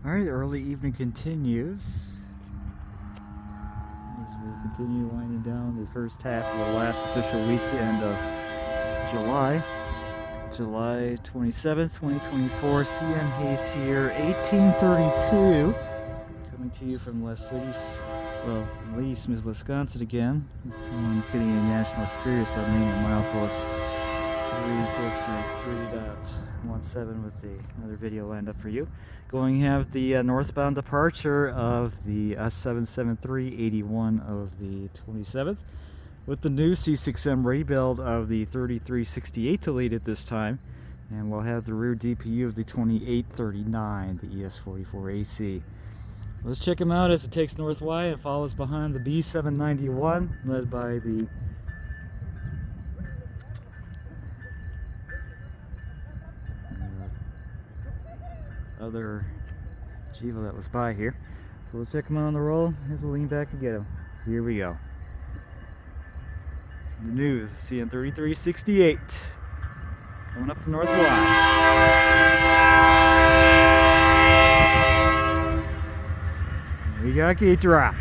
Alright, the early evening continues as we continue winding down the first half of the last official weekend of July. July 27th, 2024. CN Hayes here, 1832. Coming to you from Ladysmith, Wisconsin again. On Canadian National Express on main at milepost 353.17 with another video lined up for you. Going to have the northbound departure of the S773, 81 of the 27th, with the new C6M rebuild of the 3368 deleted this time, and we'll have the rear DPU of the 2839, the ES44AC. Let's check them out as it takes North Y and follows behind the B791, led by the other Chivo that was by here. So we'll check them out on the roll as we'll lean back and get them. Here we go. The new CN3368 coming up to North Y. We got gate drop.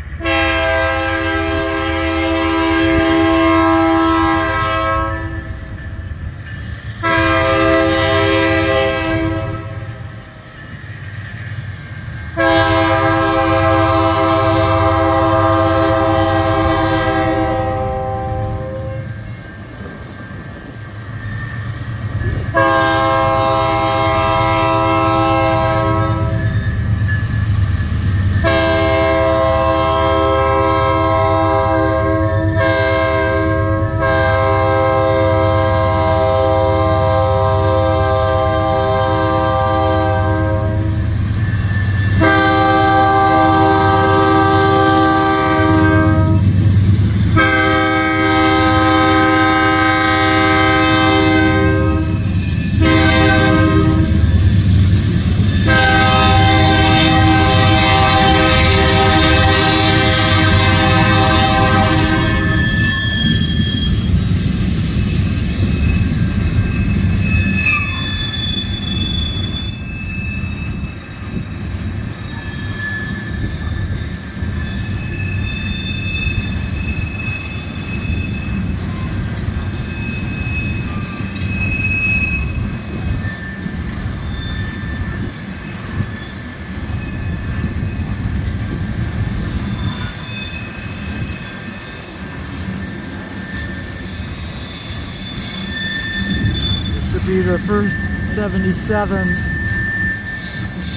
Be the first 77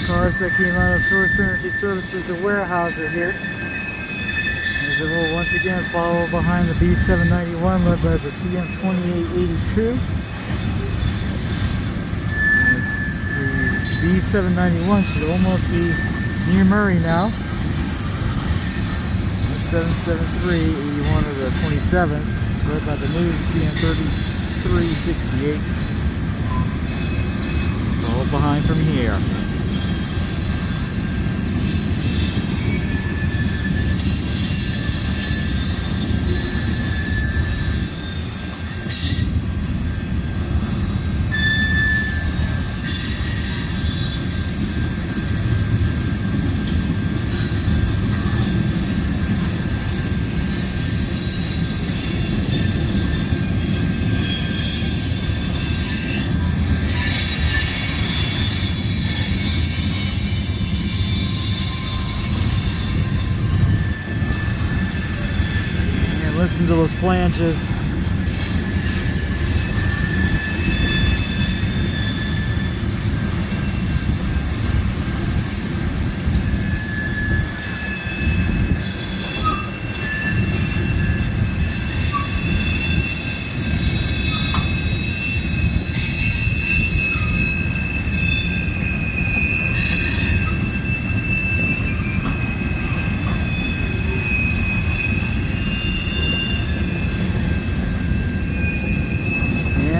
cars that came out of Source Energy Services and Weyerhaeuser here, as it will once again follow behind the B791 led by the CM2882. The B791 should almost be near Murray now. The 773, 81 of the 27th, led by the new CM3368. All behind from here. Listen to those flanges.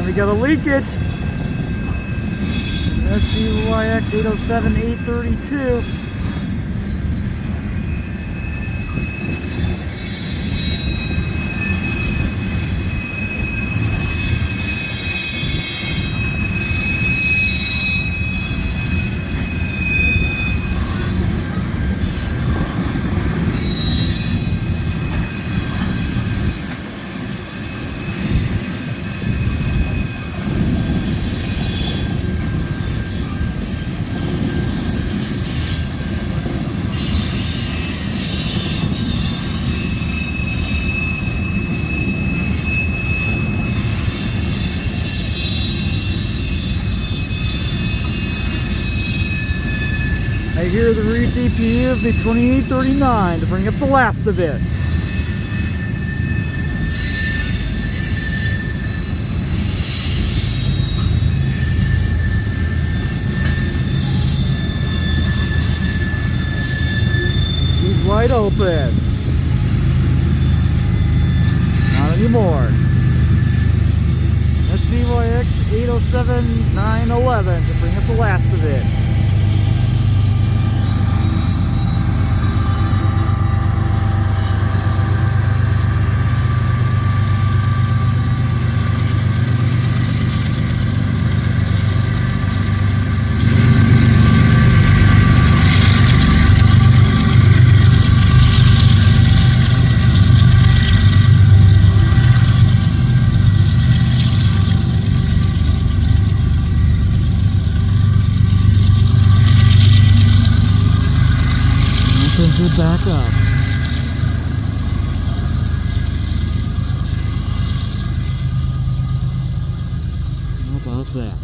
We got a leakage. SCYX 807 832. here the rear DPU of the 2839 to bring up the last of it. She's wide open. Not anymore. SCYX 807911 to bring up the last of it. Opens it back up. How about that?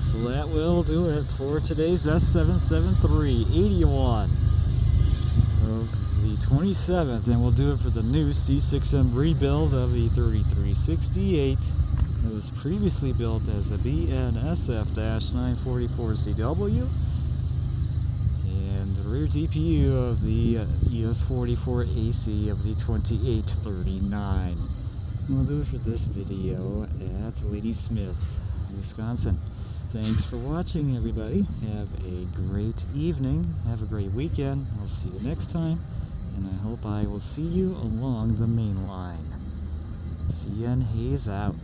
So that will do it for today's S773 81 of the 27th, and we'll do it for the new C6M rebuild of the 3368. It was previously built as a BNSF Dash 944CW. Rear DPU of the ES44AC of the 2839. We'll do it for this video at Ladysmith, Wisconsin. Thanks for watching, everybody. Have a great evening. Have a great weekend. I'll see you next time, and I hope I will see you along the main line. CN Hayes out.